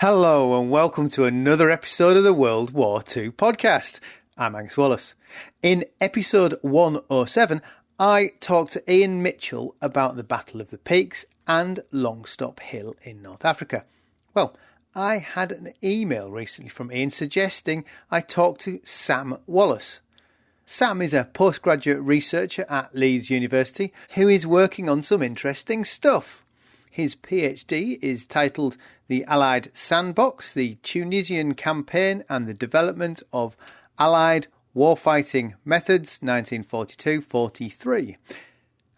Hello and welcome to another episode of the World War II podcast. I'm Angus Wallace. In episode 107, I talked to Ian Mitchell about the Battle of the Peaks and Longstop Hill in North Africa. Well, I had an email recently from Ian suggesting I talk to Sam Wallace. Sam is a postgraduate researcher at Leeds University who is working on some interesting stuff. His PhD is titled The Allied Sandbox, the Tunisian Campaign and the Development of Allied Warfighting Methods 1942-43.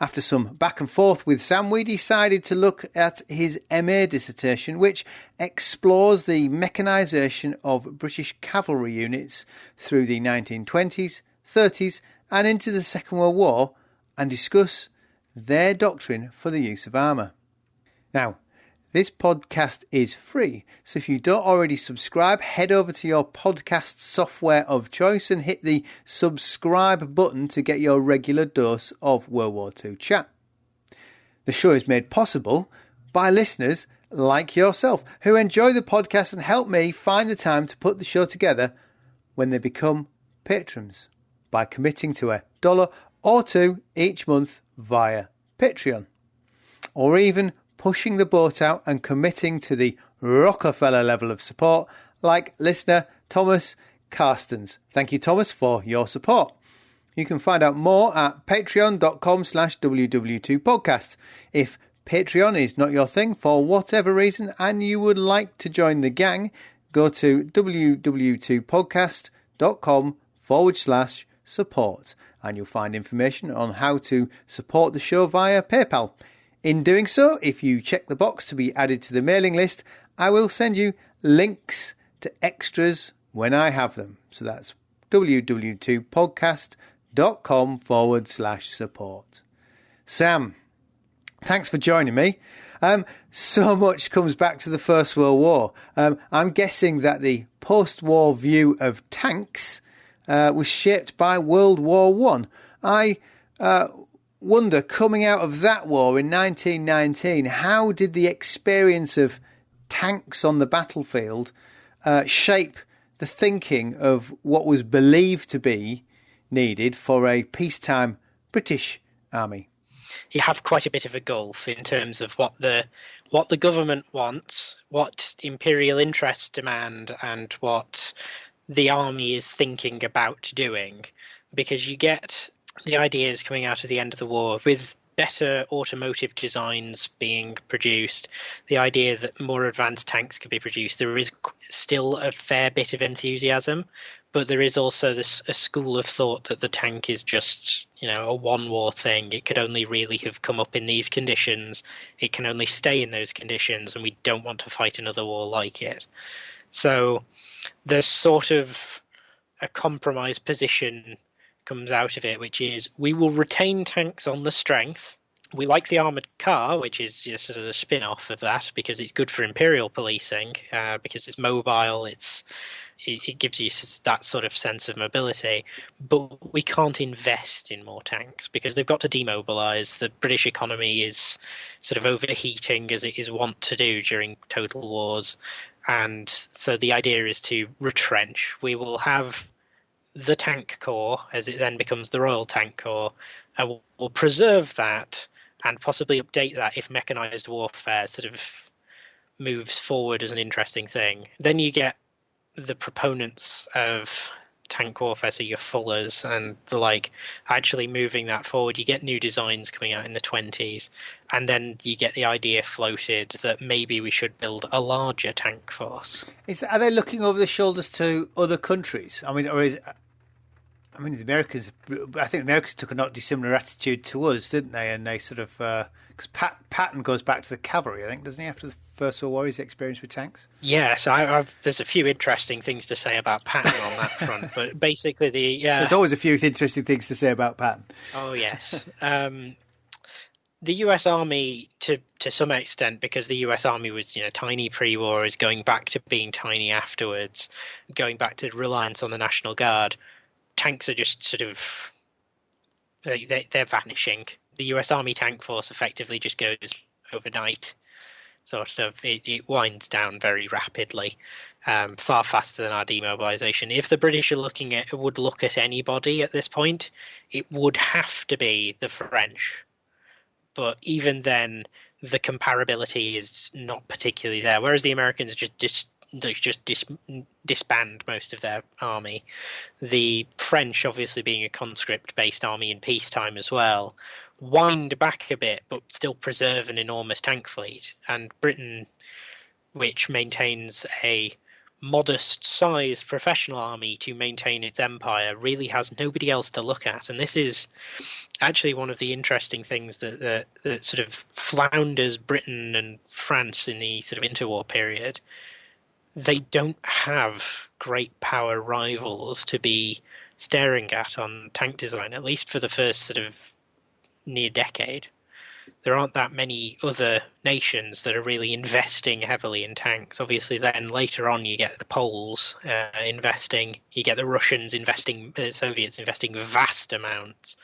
After some back and forth with Sam, we decided to look at his MA dissertation, which explores the mechanisation of British cavalry units through the 1920s, 30s and into the Second World War, and discuss their doctrine for the use of armour. Now, this podcast is free, so if you don't already subscribe, head over to your podcast software of choice and hit the subscribe button to get your regular dose of World War II chat. The show is made possible by listeners like yourself who enjoy the podcast and help me find the time to put the show together when they become patrons by committing to $1 or $2 each month via Patreon, or even pushing the boat out and committing to the Rockefeller level of support like listener Thomas Carstens. Thank you, Thomas, for your support. You can find out more at patreon.com/WW2podcast. If Patreon is not your thing for whatever reason and you would like to join the gang, go to www2podcast.com/support and you'll find information on how to support the show via PayPal. In doing so, if you check the box to be added to the mailing list, I will send you links to extras when I have them. So that's www2podcast.com/support. Sam, thanks for joining me. So much comes back to the First World War. I'm guessing that the post-war view of tanks was shaped by World War I. Wonder, coming out of that war in 1919, how did the experience of tanks on the battlefield shape the thinking of what was believed to be needed for a peacetime British army? You have quite a bit of a gulf in terms of what the government wants, what imperial interests demand, and what the army is thinking about doing, because you get the ideas coming out of the end of the war with better automotive designs being produced, the idea that more advanced tanks could be produced. There is still a fair bit of enthusiasm, but there is also a school of thought that the tank is just, a one-war thing. It could only really have come up in these conditions. It can only stay in those conditions, and we don't want to fight another war like it. So there's sort of a compromise position comes out of it, which is we will retain tanks on the strength. We like the armoured car, which is sort of the spin-off of that, because it's good for imperial policing, because it's mobile, it gives you that sort of sense of mobility. But we can't invest in more tanks because they've got to demobilise. The British economy is sort of overheating, as it is wont to do during total wars. And so the idea is to retrench. We will have the tank corps, as it then becomes the Royal Tank Corps, and we'll preserve that and possibly update that if mechanised warfare sort of moves forward as an interesting thing. Then you get the proponents of tank warfare, so your Fullers and the like, actually moving that forward. You get new designs coming out in the 20s, and then you get the idea floated that maybe we should build a larger tank force. Are they looking over the shoulders to other countries? I think the Americans took a not dissimilar attitude to us, didn't they? And they sort of, because Patton goes back to the cavalry, I think, doesn't he, after the First World War, his experience with tanks? Yes, there's a few interesting things to say about Patton on that front, but basically there's always a few interesting things to say about Patton. Oh, yes. The US Army, to some extent, because the US Army was tiny pre-war, is going back to being tiny afterwards, going back to reliance on the National Guard. Tanks are just sort of they're vanishing. The US Army tank force effectively just goes overnight. It winds down very rapidly, far faster than our demobilisation. If the British would look at anybody at this point, it would have to be the French. But even then, the comparability is not particularly there. Whereas the Americans just disband most of their army. The French, obviously being a conscript-based army in peacetime as well, wind back a bit, but still preserve an enormous tank fleet. And Britain, which maintains a modest-sized professional army to maintain its empire, really has nobody else to look at. And this is actually one of the interesting things that sort of flounders Britain and France in the sort of interwar period. They don't have great power rivals to be staring at on tank design, at least for the first sort of near decade. There aren't that many other nations that are really investing heavily in tanks. Obviously, then later on you get the Poles investing, you get the Russians investing, the Soviets investing vast amounts.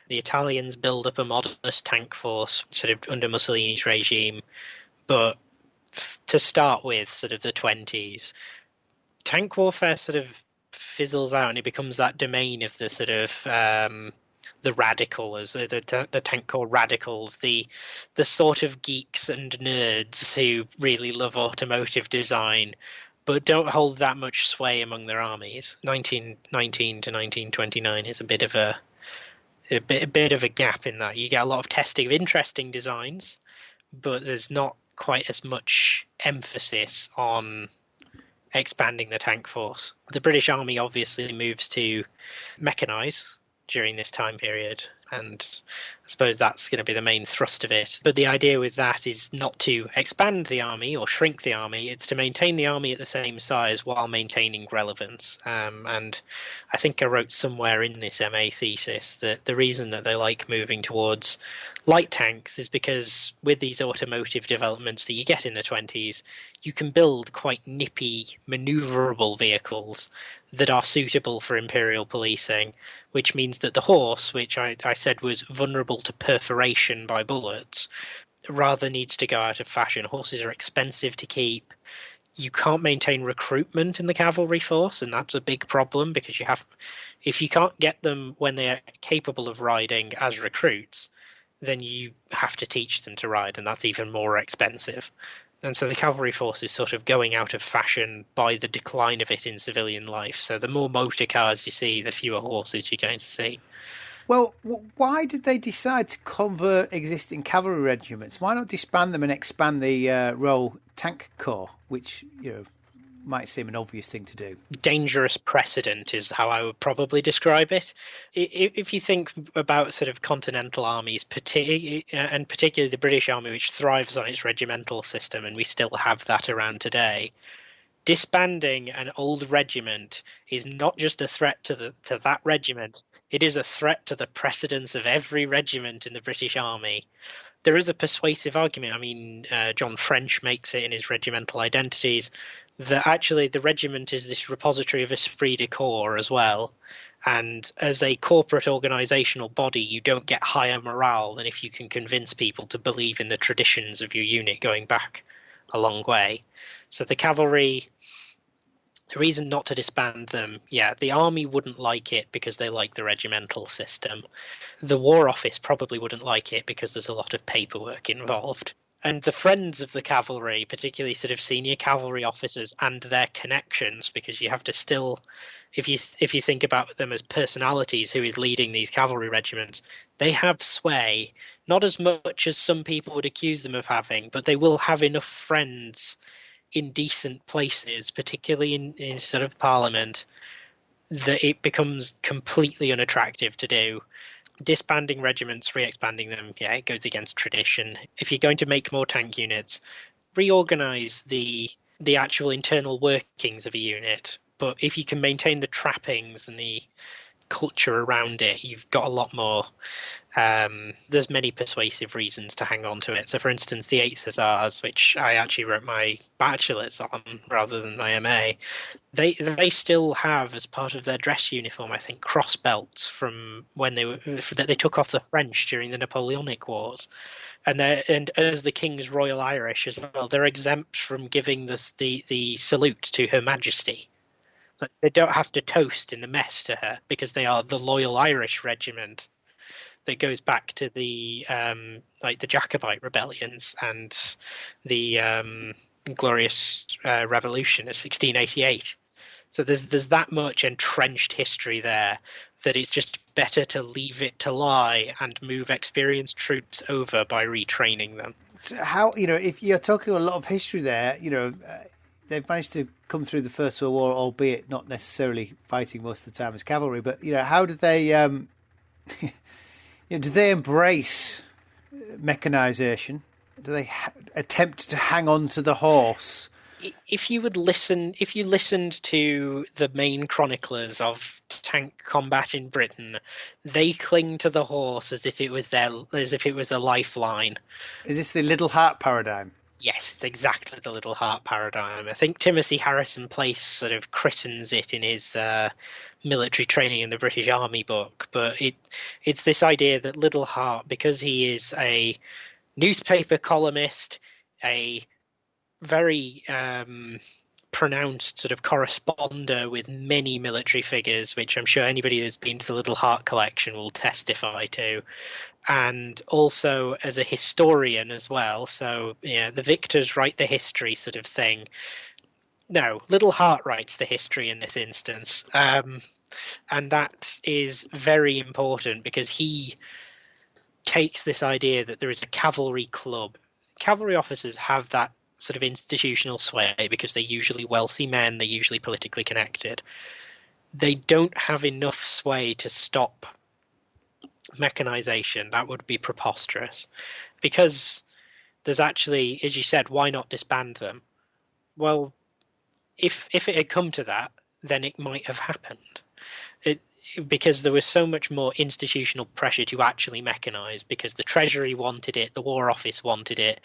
The Italians build up a modest tank force sort of under Mussolini's regime, but to start with, sort of the 20s, tank warfare sort of fizzles out and it becomes that domain of the sort of the radicals, the tank corps radicals, the sort of geeks and nerds who really love automotive design but don't hold that much sway among their armies. 1919 to 1929 is a bit of a gap in that. You get a lot of testing of interesting designs, but there's not quite as much emphasis on expanding the tank force. The British Army obviously moves to mechanise during this time period, and I suppose that's going to be the main thrust of it. But the idea with that is not to expand the army or shrink the army, it's to maintain the army at the same size while maintaining relevance. And I think I wrote somewhere in this MA thesis that the reason that they like moving towards light tanks is because with these automotive developments that you get in the 20s, you can build quite nippy, manoeuvrable vehicles that are suitable for imperial policing, which means that the horse, which I said was vulnerable to perforation by bullets, rather needs to go out of fashion. Horses are expensive to keep. You can't maintain recruitment in the cavalry force, and that's a big problem because if you can't get them when they're capable of riding as recruits, then you have to teach them to ride, and that's even more expensive. And so the cavalry force is sort of going out of fashion by the decline of it in civilian life. So the more motor cars you see, the fewer horses you're going to see. Well, why did they decide to convert existing cavalry regiments? Why not disband them and expand the Royal Tank Corps, which might seem an obvious thing to do? Dangerous precedent is how I would probably describe it. If you think about sort of continental armies, and particularly the British Army, which thrives on its regimental system, and we still have that around today, disbanding an old regiment is not just a threat to that regiment, it is a threat to the precedence of every regiment in the British Army. There is a persuasive argument. I mean, John French makes it in his Regimental Identities that actually the regiment is this repository of esprit de corps as well. And as a corporate organisational body, you don't get higher morale than if you can convince people to believe in the traditions of your unit going back a long way. So the cavalry, the reason not to disband them, the army wouldn't like it because they like the regimental system. The War Office probably wouldn't like it because there's a lot of paperwork involved. And the friends of the cavalry, particularly sort of senior cavalry officers and their connections, because you have to still, if you think about them as personalities who is leading these cavalry regiments, they have sway, not as much as some people would accuse them of having, but they will have enough friends in decent places, particularly in sort of Parliament, that it becomes completely unattractive to do. Disbanding regiments, re-expanding them, it goes against tradition. If you're going to make more tank units, reorganize the actual internal workings of a unit. But if you can maintain the trappings and the culture around it, you've got a lot more. There's many persuasive reasons to hang on to it. So, for instance, the 8th Hussars, which I actually wrote my bachelor's on rather than my MA, they still have, as part of their dress uniform, I think, cross belts from when they took off the French during the Napoleonic Wars. And as the King's Royal Irish as well, they're exempt from giving the salute to Her Majesty. They don't have to toast in the mess to her because they are the Loyal Irish Regiment that goes back to the the Jacobite rebellions and the Glorious Revolution of 1688. So there's that much entrenched history there that it's just better to leave it to lie and move experienced troops over by retraining them. So how, if you're talking a lot of history there, they've managed to come through the First World War, albeit not necessarily fighting most of the time as cavalry. But how did they? Did they embrace mechanisation? Do they attempt to hang on to the horse? If you listened to the main chroniclers of tank combat in Britain, they cling to the horse as if it was a lifeline. Is this the Little Heart paradigm? Yes, it's exactly the Little Heart paradigm. I think Timothy Harrison Place sort of christens it in his military training in the British Army book, but it's this idea that Little Heart, because he is a newspaper columnist, a very pronounced sort of corresponder with many military figures, which I'm sure anybody who's been to the Little Heart collection will testify to, and also as a historian as well. So the victors write the history sort of thing. No, Little Heart writes the history in this instance, and that is very important because he takes this idea that there is a cavalry club. Cavalry officers have that sort of institutional sway because they're usually wealthy men, they're usually politically connected. They don't have enough sway to stop mechanization. That would be preposterous, because there's actually, as you said, why not disband them? Well, if it had come to that, then it might have happened. Because there was so much more institutional pressure to actually mechanize, because the Treasury wanted it, the War Office wanted it,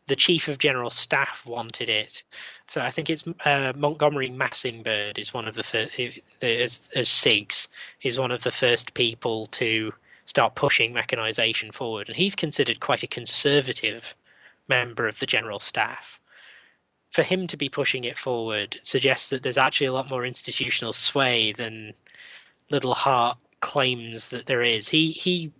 the Chief of General Staff wanted it. So I think it's Montgomery Massingbird is one of the first, as SIGs, is one of the first people to start pushing mechanization forward. And he's considered quite a conservative member of the General Staff. For him to be pushing it forward suggests that there's actually a lot more institutional sway than Little Heart claims that there is. He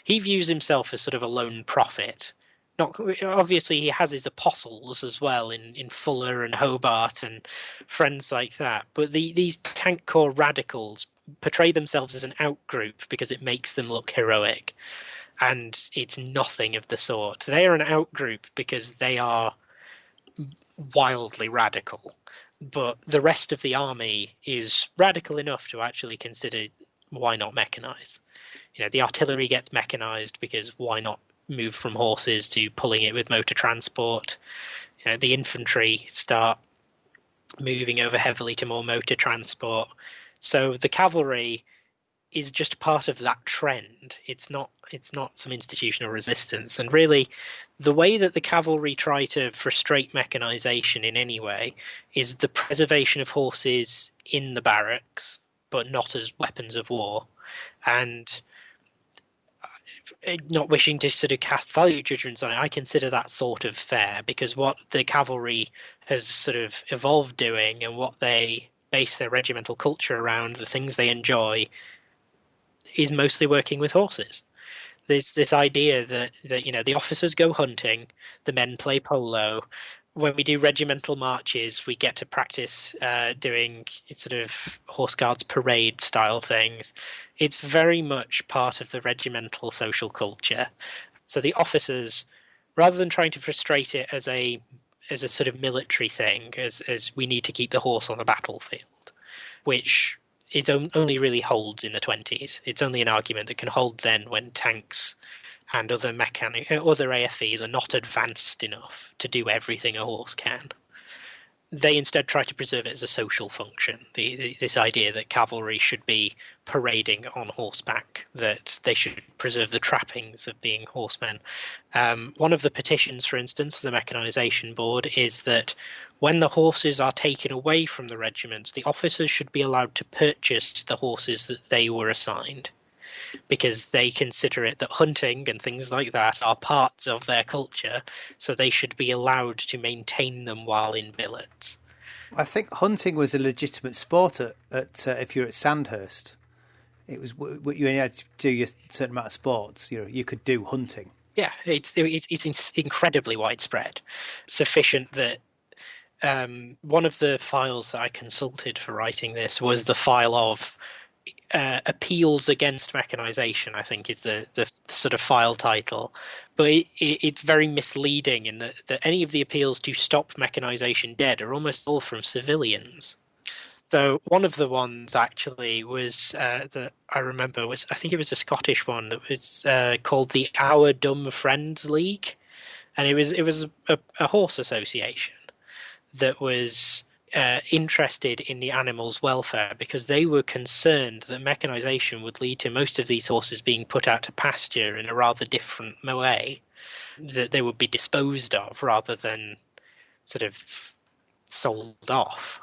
views himself as sort of a lone prophet. Not obviously, he has his apostles as well in Fuller and Hobart and friends like that. But these tank corps radicals portray themselves as an outgroup because it makes them look heroic, and it's nothing of the sort. They are an outgroup because they are wildly radical. But the rest of the army is radical enough to actually consider, why not mechanize? The artillery gets mechanized because why not move from horses to pulling it with motor transport? The infantry start moving over heavily to more motor transport. So the cavalry is just part of that trend. It's not some institutional resistance. And really, the way that the cavalry try to frustrate mechanization in any way is the preservation of horses in the barracks, but not as weapons of war. And not wishing to sort of cast value judgments on it, I consider that sort of fair, because what the cavalry has sort of evolved doing and what they base their regimental culture around, the things they enjoy, is mostly working with horses. There's this idea that the officers go hunting, the men play polo. When we do regimental marches, we get to practice doing sort of horse guards parade style things. It's very much part of the regimental social culture. So the officers, rather than trying to frustrate it as a sort of military thing, as we need to keep the horse on the battlefield, which it only really holds in the 20s. It's only an argument that can hold then when tanks and other AFVs are not advanced enough to do everything a horse can. they instead try to preserve it as a social function. This idea that cavalry should be parading on horseback, that they should preserve the trappings of being horsemen. One of the petitions, for instance, the Mechanisation Board, is that when the horses are taken away from the regiments, the officers should be allowed to purchase the horses that they were assigned, because they consider it that hunting and things like that are parts of their culture, so they should be allowed to maintain them while in billets. I think hunting was a legitimate sport at if you're at Sandhurst. It was you only had to do a certain amount of sports. You could do hunting. Yeah, it's incredibly widespread, sufficient that one of the files that I consulted for writing this was the file of appeals against mechanisation, I think is the sort of file title, but it's very misleading in that any of the appeals to stop mechanisation dead are almost all from civilians. So one of the ones actually was that I remember was, I think it was a Scottish one that was called the Our Dumb Friends League, and it was a horse association that was interested in the animals' welfare, because they were concerned that mechanisation would lead to most of these horses being put out to pasture in a rather different way, that they would be disposed of rather than sort of sold off.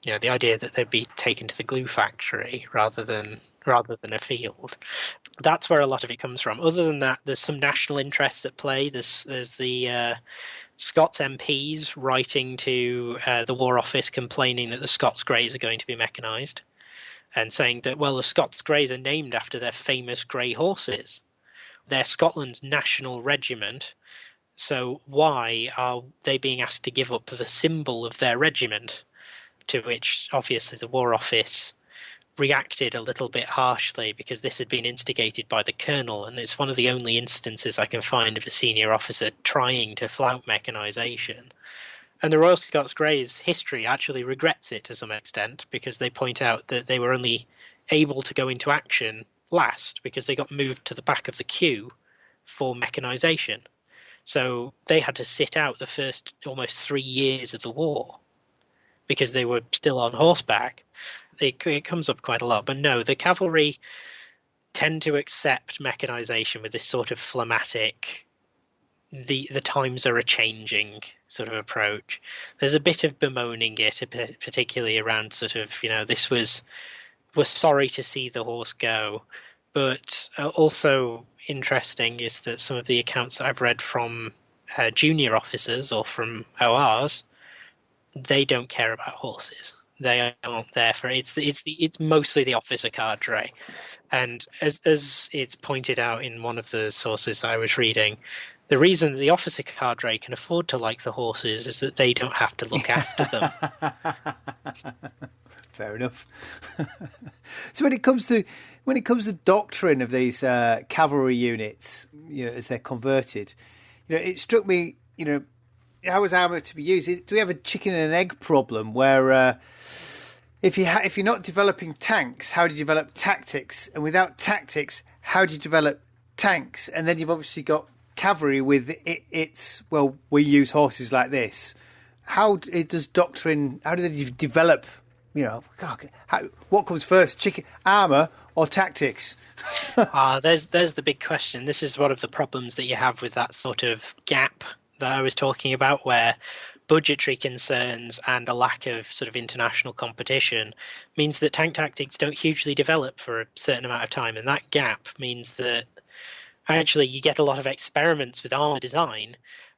The idea that they'd be taken to the glue factory rather than a field. That's where a lot of it comes from. Other than that, there's some national interests at play. There's the Scots MPs writing to the War Office complaining that the Scots Greys are going to be mechanised, and saying that, well, the Scots Greys are named after their famous grey horses. They're Scotland's national regiment, so why are they being asked to give up the symbol of their regiment? To which, obviously, the War Office reacted a little bit harshly, because this had been instigated by the colonel, and it's one of the only instances I can find of a senior officer trying to flout mechanisation. And the Royal Scots Greys history actually regrets it to some extent, because they point out that they were only able to go into action last because they got moved to the back of the queue for mechanisation. So they had to sit out the first almost 3 years of the war because they were still on horseback. It comes up quite a lot. But no, the cavalry tend to accept mechanisation with this sort of phlegmatic, the times are a-changing sort of approach. There's a bit of bemoaning it, particularly around sort of, this was, we're sorry to see the horse go. But also interesting is that some of the accounts that I've read from junior officers or from ORs, they don't care about horses. They aren't there for it. It's mostly the officer cadre, and as it's pointed out in one of the sources I was reading, the reason the officer cadre can afford to like the horses is that they don't have to look after them. Fair enough. So when it comes to doctrine of these cavalry units, as they're converted, it struck me, how is armour to be used? Do we have a chicken and egg problem where if you're not developing tanks, how do you develop tactics? And without tactics, how do you develop tanks? And then you've obviously got cavalry with it's we use horses like this. How does doctrine? How do they develop? What comes first, chicken armour or tactics? There's the big question. This is one of the problems that you have with that sort of gap that I was talking about, where budgetary concerns and a lack of sort of international competition means that tank tactics don't hugely develop for a certain amount of time, and that gap means that actually you get a lot of experiments with armour design,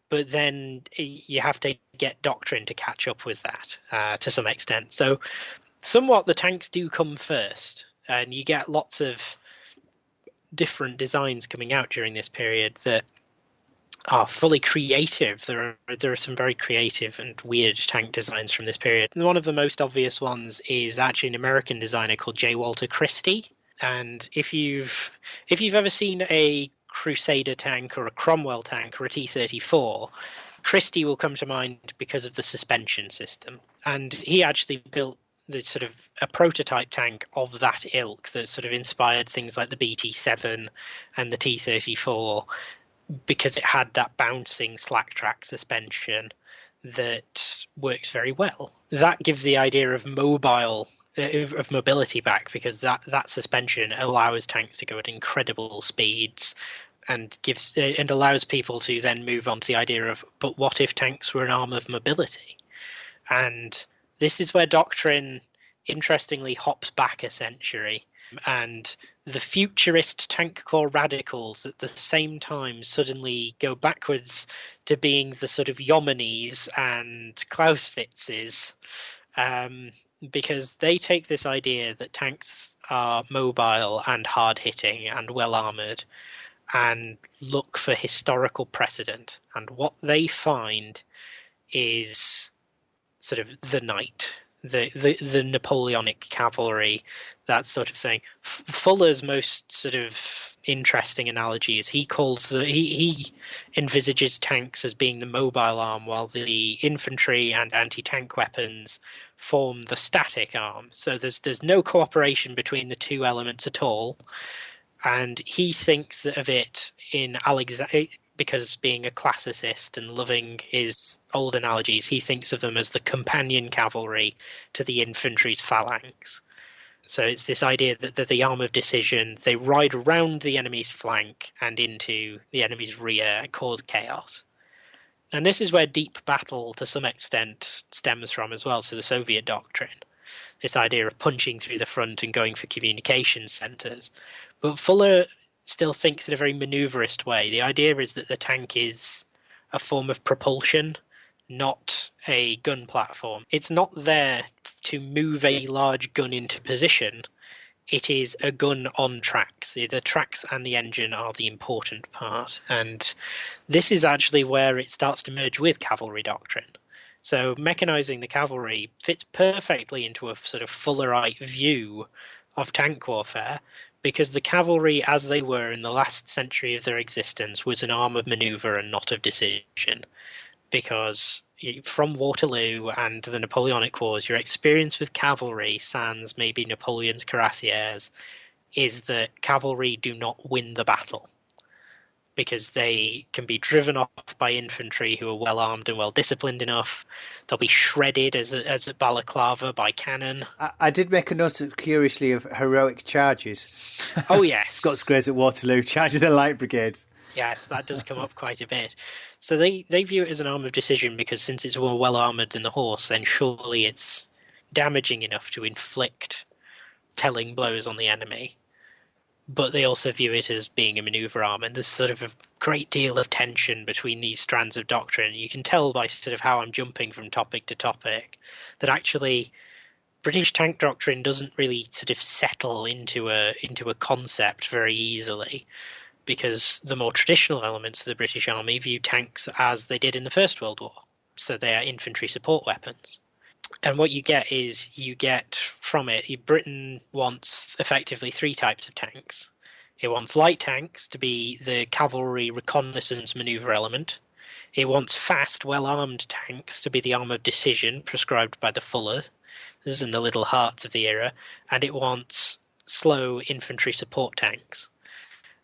but then you have to get doctrine to catch up with that to some extent. So somewhat the tanks do come first, and you get lots of different designs coming out during this period that are fully creative. There are some very creative and weird tank designs from this period. And one of the most obvious ones is actually an American designer called J. Walter Christie. And if you've ever seen a Crusader tank or a Cromwell tank or a T-34, Christie will come to mind because of the suspension system. And he actually built the sort of a prototype tank of that ilk that sort of inspired things like the BT-7 and the T-34, because it had that bouncing slack track suspension that works very well. That gives the idea of mobility back, because that suspension allows tanks to go at incredible speeds and allows people to then move on to the idea of, but what if tanks were an arm of mobility? And this is where Doctrine interestingly hops back a century, and the futurist tank corps radicals at the same time suddenly go backwards to being the sort of Yeomanees and Clausewitzes, because they take this idea that tanks are mobile and hard-hitting and well-armoured and look for historical precedent. And what they find is sort of the knight, the Napoleonic cavalry, that sort of thing. Fuller's most sort of interesting analogy is he envisages tanks as being the mobile arm, while the infantry and anti-tank weapons form the static arm. So there's no cooperation between the two elements at all. And he thinks of it in because being a classicist and loving his old analogies, he thinks of them as the companion cavalry to the infantry's phalanx. So it's this idea that the arm of decision, they ride around the enemy's flank and into the enemy's rear and cause chaos. And this is where deep battle, to some extent, stems from as well, so the Soviet doctrine. This idea of punching through the front and going for communication centres. But Fuller still thinks in a very maneuverist way. The idea is that the tank is a form of propulsion, not a gun platform. It's not there to move a large gun into position. It is a gun on tracks. The tracks and the engine are the important part. And this is actually where it starts to merge with cavalry doctrine. So mechanising the cavalry fits perfectly into a sort of Fullerite view of tank warfare, because the cavalry, as they were in the last century of their existence, was an arm of manoeuvre and not of decision. Because from Waterloo and the Napoleonic Wars, your experience with cavalry, sans maybe Napoleon's cuirassiers, is that cavalry do not win the battle, because they can be driven off by infantry who are well armed and well disciplined enough. They'll be shredded as a balaclava by cannon. I did make a note, curiously, of heroic charges. Oh yes, Scots Greys at Waterloo charging the light brigades. Yes, that does come up quite a bit. So they view it as an arm of decision, because since it's more well armoured than the horse, then surely it's damaging enough to inflict telling blows on the enemy. But they also view it as being a manoeuvre arm, and there's sort of a great deal of tension between these strands of doctrine. You can tell by sort of how I'm jumping from topic to topic that actually British tank doctrine doesn't really sort of settle into a concept very easily, because the more traditional elements of the British Army view tanks as they did in the First World War. So they are infantry support weapons. And what you get from it, Britain wants effectively three types of tanks. It wants light tanks to be the cavalry reconnaissance manoeuvre element. It wants fast, well-armed tanks to be the arm of decision prescribed by the Fuller. This is in the little hearts of the era. And it wants slow infantry support tanks.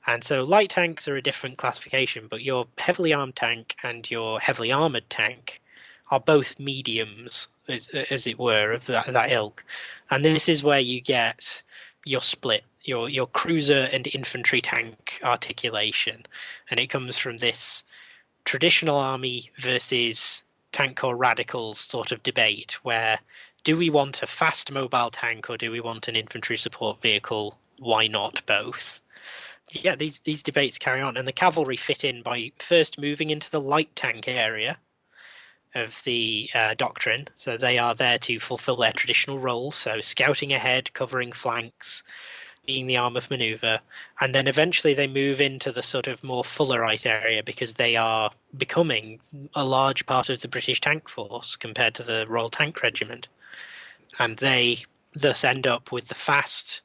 And so light tanks are a different classification, but your heavily armed tank and your heavily armoured tank are both mediums, as it were, of that ilk. And this is where you get your split, your cruiser and infantry tank articulation. And it comes from this traditional army versus tank corps radicals sort of debate, where do we want a fast mobile tank or do we want an infantry support vehicle? Why not both? Yeah, these debates carry on, and the cavalry fit in by first moving into the light tank area of the doctrine. So they are there to fulfill their traditional roles, so scouting ahead, covering flanks, being the arm of manoeuvre, and then eventually they move into the sort of more Fullerite area, because they are becoming a large part of the British tank force compared to the Royal Tank Regiment. And they thus end up with the fast,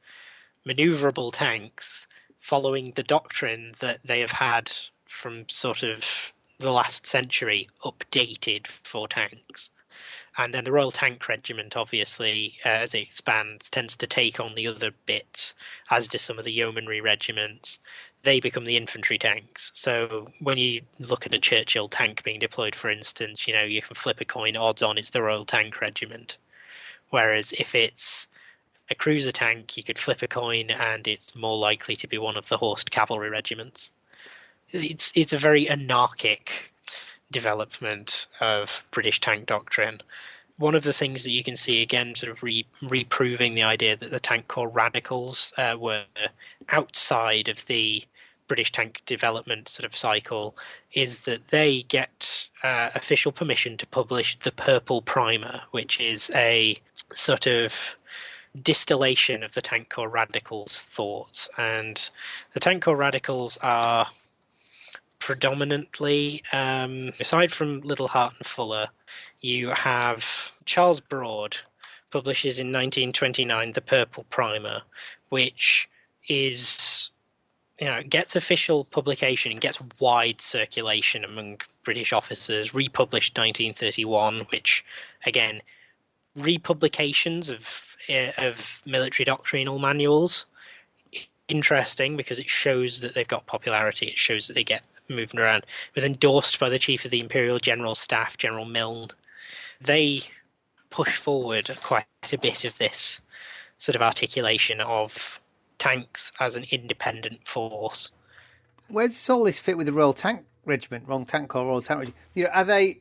manoeuvrable tanks following the doctrine that they have had from sort of the last century, updated for tanks. And then the Royal Tank Regiment, obviously, as it expands, tends to take on the other bits, as do some of the yeomanry regiments. they become the infantry tanks. So when you look at a Churchill tank being deployed, for instance, you can flip a coin, odds on it's the Royal Tank Regiment. Whereas if it's a cruiser tank, you could flip a coin and it's more likely to be one of the horsed cavalry regiments. It's a very anarchic development of British tank doctrine. One of the things that you can see, again, sort of reproving the idea that the tank corps radicals were outside of the British tank development sort of cycle, is that they get official permission to publish the Purple Primer, which is a sort of distillation of the tank corps radicals' thoughts. And the tank corps radicals are predominantly, aside from Little Hart and Fuller, you have Charles Broad publishes in 1929 the Purple Primer, which is, gets official publication and gets wide circulation among British officers, republished 1931, which, again, republications of military doctrinal manuals, interesting because it shows that they've got popularity. It shows that they get moving around. It was endorsed by the Chief of the Imperial General Staff, General Milne. They push forward quite a bit of this sort of articulation of tanks as an independent force. Where does all this fit with the Royal Tank Regiment, Royal Tank Corps, Royal Tank Regiment?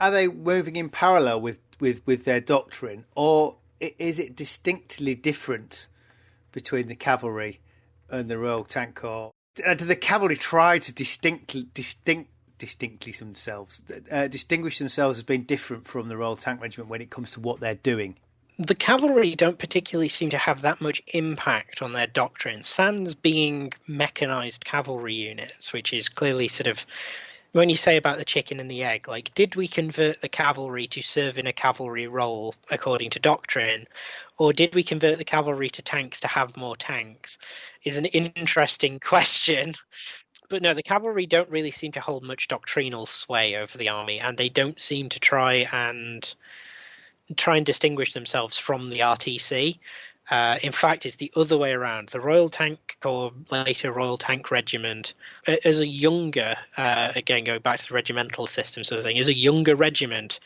Are they moving in parallel with their doctrine, or is it distinctly different between the cavalry and the Royal Tank Corps? Do the cavalry try to distinguish themselves as being different from the Royal Tank Regiment when it comes to what they're doing? The cavalry don't particularly seem to have that much impact on their doctrine, sans being mechanised cavalry units, which is clearly sort of, when you say about the chicken and the egg, like, did we convert the cavalry to serve in a cavalry role according to doctrine, or did we convert the cavalry to tanks to have more tanks, is an interesting question. But no, the cavalry don't really seem to hold much doctrinal sway over the army, and they don't seem to try and distinguish themselves from the RTC. In fact, it's the other way around. The Royal Tank Corps, later Royal Tank Regiment, as a younger, again going back to the regimental system sort of thing, as a younger regiment,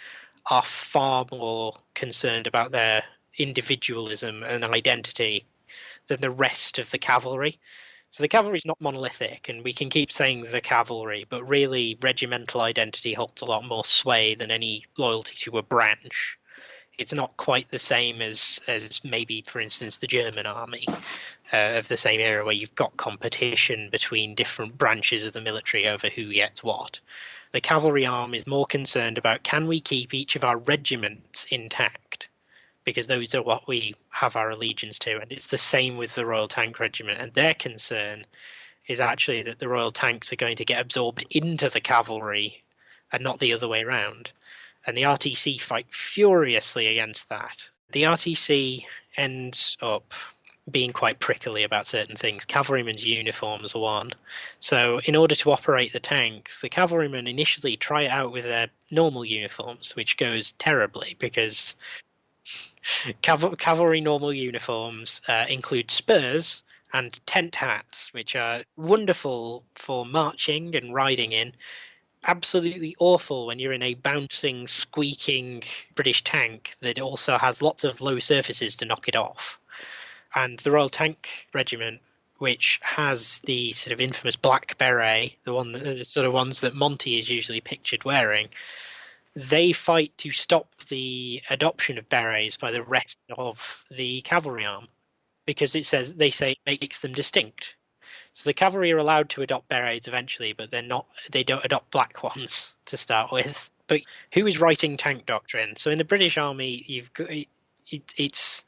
are far more concerned about their individualism and identity than the rest of the cavalry. So the cavalry is not monolithic, and we can keep saying the cavalry, but really regimental identity holds a lot more sway than any loyalty to a branch. It's not quite the same as maybe, for instance, the German army of the same era, where you've got competition between different branches of the military over who gets what. The cavalry arm is more concerned about, can we keep each of our regiments intact? Because those are what we have our allegiance to. And it's the same with the Royal Tank Regiment. And their concern is actually that the Royal Tanks are going to get absorbed into the cavalry and not the other way around. And the RTC fight furiously against that. The RTC ends up being quite prickly about certain things. Cavalrymen's uniforms are one. So in order to operate the tanks, the cavalrymen initially try it out with their normal uniforms, which goes terribly because cavalry normal uniforms include spurs and tent hats, which are wonderful for marching and riding in. Absolutely awful when you're in a bouncing, squeaking British tank that also has lots of low surfaces to knock it off. And the Royal Tank Regiment, which has the sort of infamous black beret, the sort of ones that Monty is usually pictured wearing, they fight to stop the adoption of berets by the rest of the cavalry arm, because they say it makes them distinct. So the cavalry are allowed to adopt berets eventually, but they don't adopt black ones to start with. But who is writing tank doctrine? So in the British Army, it's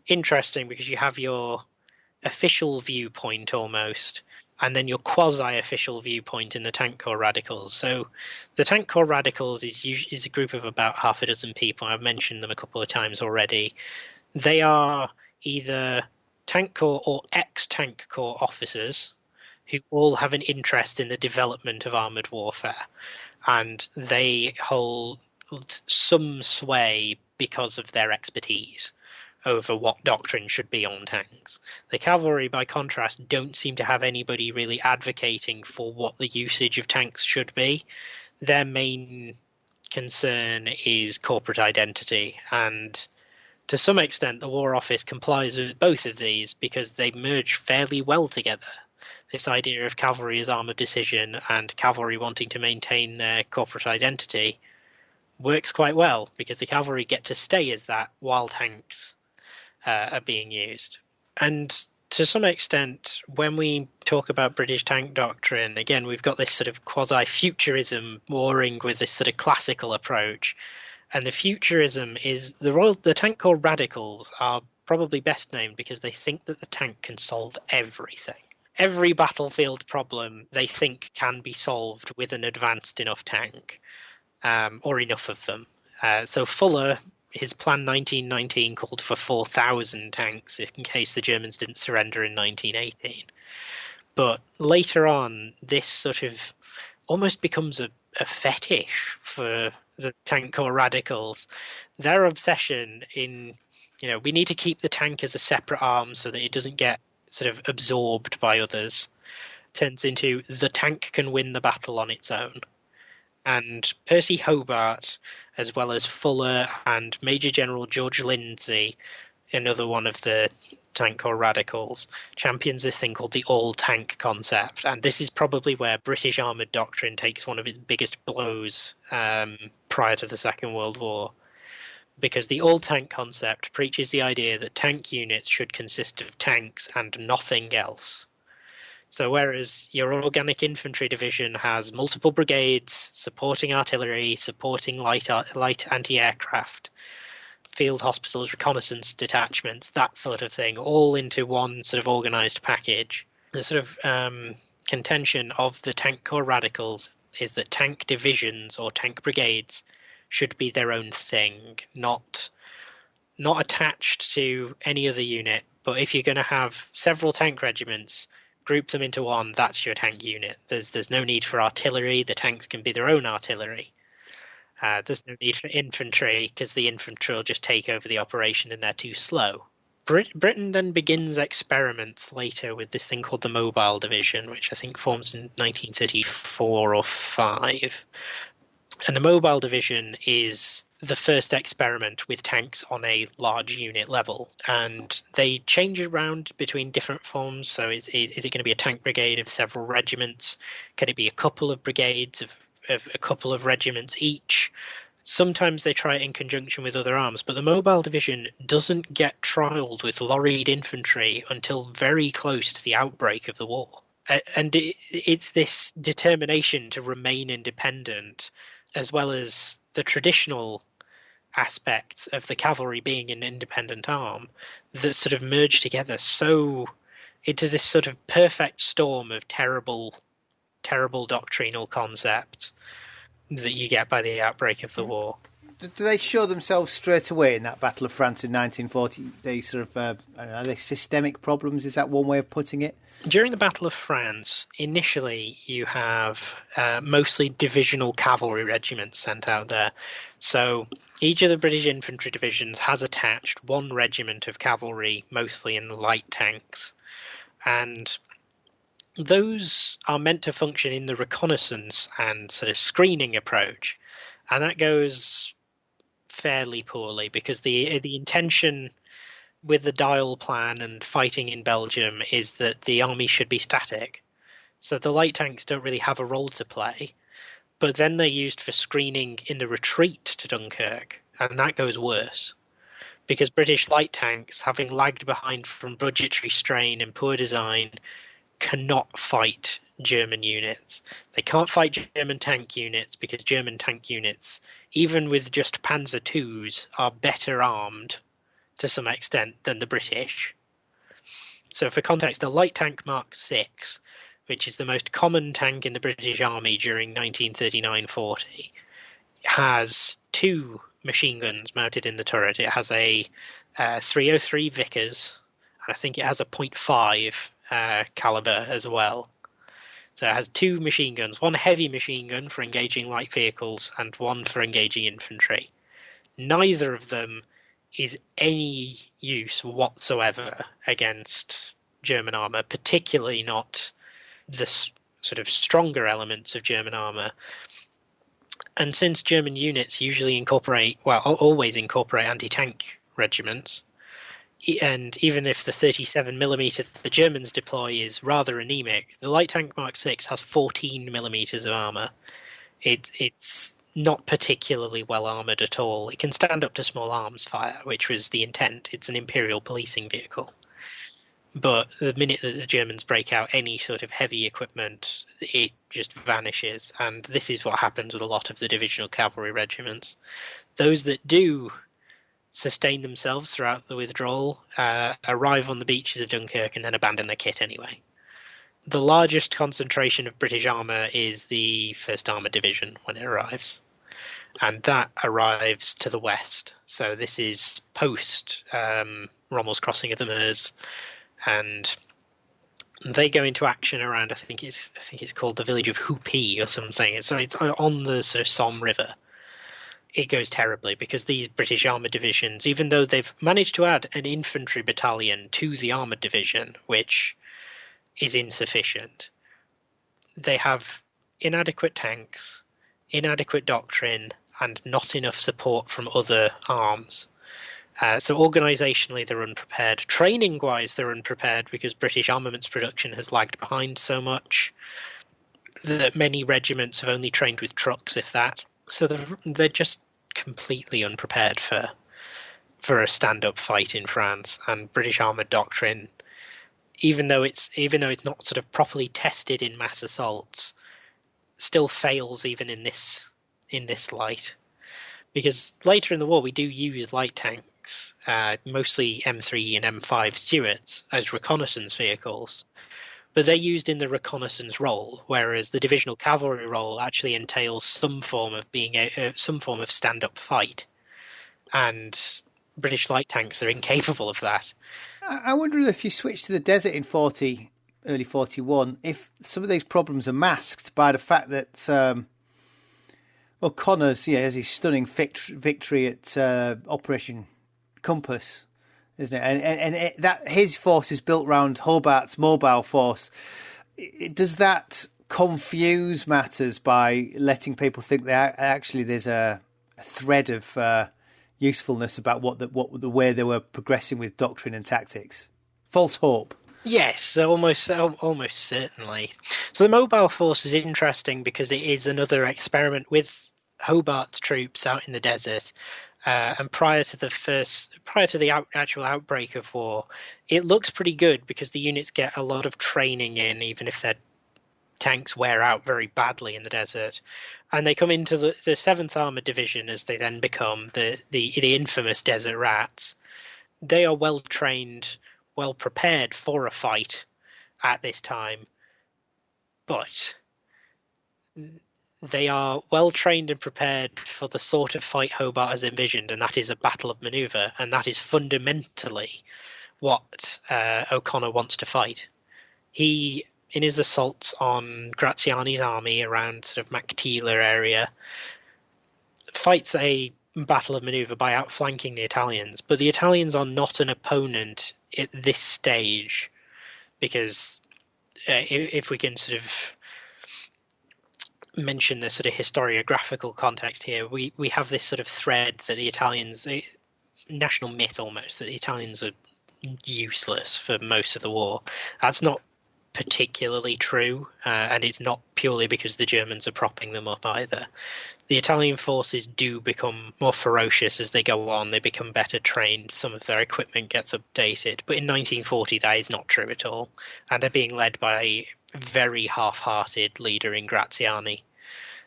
interesting because you have your official viewpoint almost, and then your quasi-official viewpoint in the Tank Corps Radicals. So the Tank Corps Radicals is a group of about half a dozen people. I've mentioned them a couple of times already. They are either Tank Corps or ex-Tank Corps officers who all have an interest in the development of armoured warfare, and they hold some sway because of their expertise. over what doctrine should be on tanks. The cavalry, by contrast, don't seem to have anybody really advocating for what the usage of tanks should be. Their main concern is corporate identity, and to some extent the War Office complies with both of these because they merge fairly well together. This idea of cavalry as arm of decision and cavalry wanting to maintain their corporate identity works quite well because the cavalry get to stay as that while tanks are being used. And to some extent, when we talk about British tank doctrine, again, we've got this sort of quasi-futurism warring with this sort of classical approach. And the futurism is the Tank Corps radicals are probably best named because they think that the tank can solve everything. Every battlefield problem they think can be solved with an advanced enough tank, or enough of them. So Fuller, his Plan 1919 called for 4,000 tanks in case the Germans didn't surrender in 1918. But later on, this sort of almost becomes a fetish for the Tank Corps radicals. Their obsession in, we need to keep the tank as a separate arm so that it doesn't get sort of absorbed by others, turns into the tank can win the battle on its own. And Percy Hobart, as well as Fuller and Major General George Lindsay, another one of the Tank Corps radicals, champions this thing called the all-tank concept. And this is probably where British armoured doctrine takes one of its biggest blows prior to the Second World War. Because the all-tank concept preaches the idea that tank units should consist of tanks and nothing else. So whereas your organic infantry division has multiple brigades, supporting artillery, supporting light anti-aircraft, field hospitals, reconnaissance detachments, that sort of thing, all into one sort of organised package, the sort of contention of the Tank Corps radicals is that tank divisions or tank brigades should be their own thing, not attached to any other unit. But if you're going to have several tank regiments, group them into one, that's your tank unit. There's no need for artillery. The tanks can be their own artillery. There's no need for infantry because the infantry will just take over the operation and they're too slow. Britain then begins experiments later with this thing called the Mobile Division, which I think forms in 1934 or 5. And the Mobile Division is the first experiment with tanks on a large unit level, and they change around between different forms. So is it going to be a tank brigade of several regiments? Can it be a couple of brigades of a couple of regiments each? Sometimes they try it in conjunction with other arms, but the Mobile Division doesn't get trialled with lorried infantry until very close to the outbreak of the war. And it's this determination to remain independent, as well as the traditional aspects of the cavalry being an independent arm, that sort of merge together so into this sort of perfect storm of terrible doctrinal concepts that you get by the outbreak of the war. Do they show themselves straight away in that Battle of France in 1940? They sort of, are they systemic problems? Is that one way of putting it? During the Battle of France, initially you have mostly divisional cavalry regiments sent out there. So each of the British infantry divisions has attached one regiment of cavalry, mostly in light tanks. And those are meant to function in the reconnaissance and sort of screening approach. And that goes fairly poorly because the intention with the Dial plan and fighting in Belgium is that the army should be static. So the light tanks don't really have a role to play. But then they're used for screening in the retreat to Dunkirk, and that goes worse. Because British light tanks, having lagged behind from budgetary strain and poor design, cannot fight German units. They can't fight German tank units because German tank units, even with just Panzer IIs, are better armed to some extent than the British. So for context, the light tank Mark VI, which is the most common tank in the British Army during 1939-40, has 2 machine guns mounted in the turret. It has a 303 Vickers, and I think it has a .5 caliber as well. So it has 2 machine guns, one heavy machine gun for engaging light vehicles and one for engaging infantry. Neither of them is any use whatsoever against German armour, particularly not the sort of stronger elements of German armour. And since German units usually always incorporate anti-tank regiments, and even if the 37mm that the Germans deploy is rather anemic, the light tank Mark 6 has 14mm of armour. It's not particularly well armoured at all. It can stand up to small arms fire, which was the intent. It's an imperial policing vehicle. But the minute that the Germans break out any sort of heavy equipment, it just vanishes. And this is what happens with a lot of the divisional cavalry regiments. Those that do sustain themselves throughout the withdrawal arrive on the beaches of Dunkirk and then abandon their kit anyway. The largest concentration of British armour is the 1st Armoured Division when it arrives. And that arrives to the west. So this is post Rommel's crossing of the Meuse. And they go into action around, I think it's called the village of Houpy or something. So it's on the sort of Somme River. It goes terribly because these British armoured divisions, even though they've managed to add an infantry battalion to the armoured division, which is insufficient, they have inadequate tanks, inadequate doctrine, and not enough support from other arms. So organisationally, they're unprepared. Training-wise, they're unprepared because British armaments production has lagged behind so much that many regiments have only trained with trucks, if that. So they're just completely unprepared for a stand-up fight in France. And British armoured doctrine, even though it's not sort of properly tested in mass assaults, still fails even in this light. Because later in the war, we do use light tanks, mostly M3 and M5 Stuarts, as reconnaissance vehicles. But they're used in the reconnaissance role, whereas the divisional cavalry role actually entails some form of stand-up fight. And British light tanks are incapable of that. I wonder if you switch to the desert in early 41, if some of these problems are masked by the fact that O'Connor's, has his stunning victory at Operation Compass, isn't it? And that his force is built around Hobart's mobile force. Does that confuse matters by letting people think that actually there's a thread of usefulness about what the way they were progressing with doctrine and tactics? False hope. Yes, almost certainly. So the mobile force is interesting because it is another experiment with Hobart's troops out in the desert. And prior to the actual outbreak of war, it looks pretty good because the units get a lot of training in, even if their tanks wear out very badly in the desert. And they come into the 7th Armoured Division, as they then become the infamous Desert Rats. They are well trained, well prepared for a fight at this time, but they are well trained and prepared for the sort of fight Hobart has envisioned, and that is a battle of manoeuvre, and that is fundamentally what O'Connor wants to fight. He, in his assaults on Graziani's army around sort of Mactila area, fights a battle of manoeuvre by outflanking the Italians, but the Italians are not an opponent at this stage, because if we can sort of mention the sort of historiographical context here, we have this sort of thread that the Italians, national myth almost, that the Italians are useless for most of the war. That's not particularly true, and it's not purely because the Germans are propping them up either. The Italian forces do become more ferocious as they go on. They become better trained. Some of their equipment gets updated. But in 1940, that is not true at all. And they're being led by a very half-hearted leader in Graziani.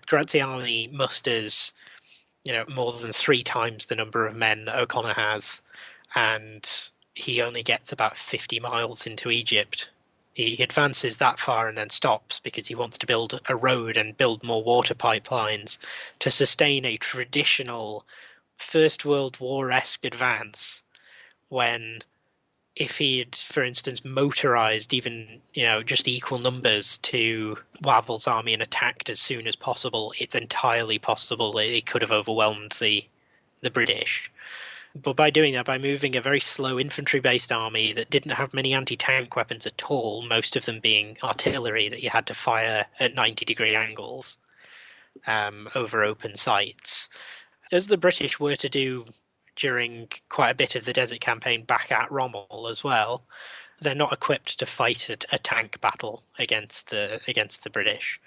Graziani musters, more than 3 times the number of men that O'Connor has. And he only gets about 50 miles into Egypt. He advances that far and then stops because he wants to build a road and build more water pipelines to sustain a traditional First World War-esque advance, when if he had, for instance, motorized even, just equal numbers to Wavell's army and attacked as soon as possible, it's entirely possible that he could have overwhelmed the British. But by doing that, by moving a very slow infantry-based army that didn't have many anti-tank weapons at all, most of them being artillery that you had to fire at 90-degree angles over open sights, as the British were to do during quite a bit of the Desert Campaign back at Rommel as well, they're not equipped to fight a tank battle against the British.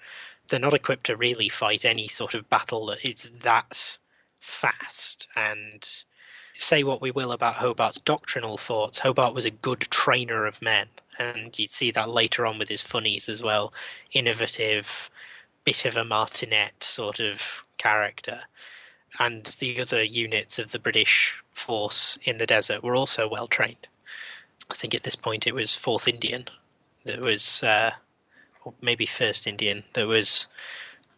They're not equipped to really fight any sort of battle that is that fast. And say what we will about Hobart's doctrinal thoughts, Hobart was a good trainer of men, and you'd see that later on with his funnies as well. Innovative, bit of a martinet sort of character. And the other units of the British force in the desert were also well trained. I think at this point it was 4th Indian that was, or maybe 1st Indian, that was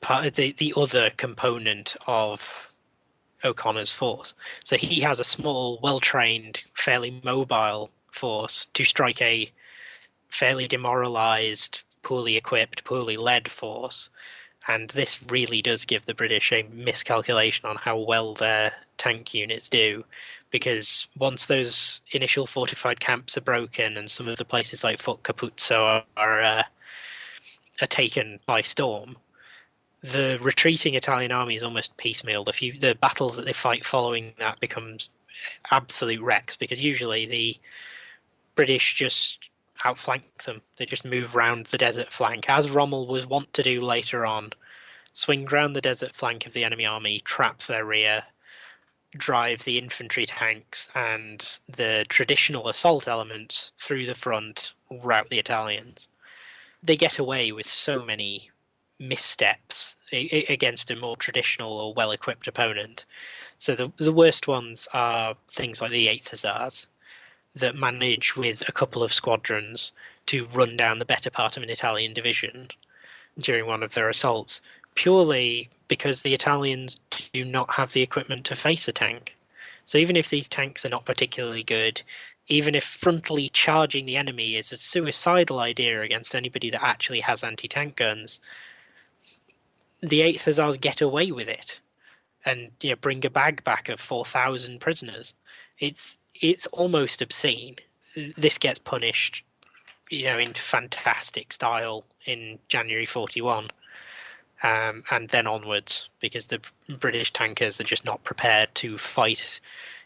part of the other component of O'Connor's force. So he has a small, well-trained, fairly mobile force to strike a fairly demoralized, poorly equipped, poorly led force. And this really does give the British a miscalculation on how well their tank units do, because once those initial fortified camps are broken and some of the places like Fort Capuzzo are taken by storm, the retreating Italian army is almost piecemeal. The battles that they fight following that becomes absolute wrecks, because usually the British just outflank them. They just move round the desert flank, as Rommel was wont to do later on. Swing round the desert flank of the enemy army, trap their rear, drive the infantry tanks and the traditional assault elements through the front, rout the Italians. They get away with so many missteps against a more traditional or well-equipped opponent. So the worst ones are things like the 8th Hussars, that manage with a couple of squadrons to run down the better part of an Italian division during one of their assaults, purely because the Italians do not have the equipment to face a tank. So even if these tanks are not particularly good, even if frontally charging the enemy is a suicidal idea against anybody that actually has anti-tank guns, the 8th Hussars get away with it and bring a bag back of 4,000 prisoners. It's almost obscene. This gets punished, in fantastic style in January 41, and then onwards, because the British tankers are just not prepared to fight.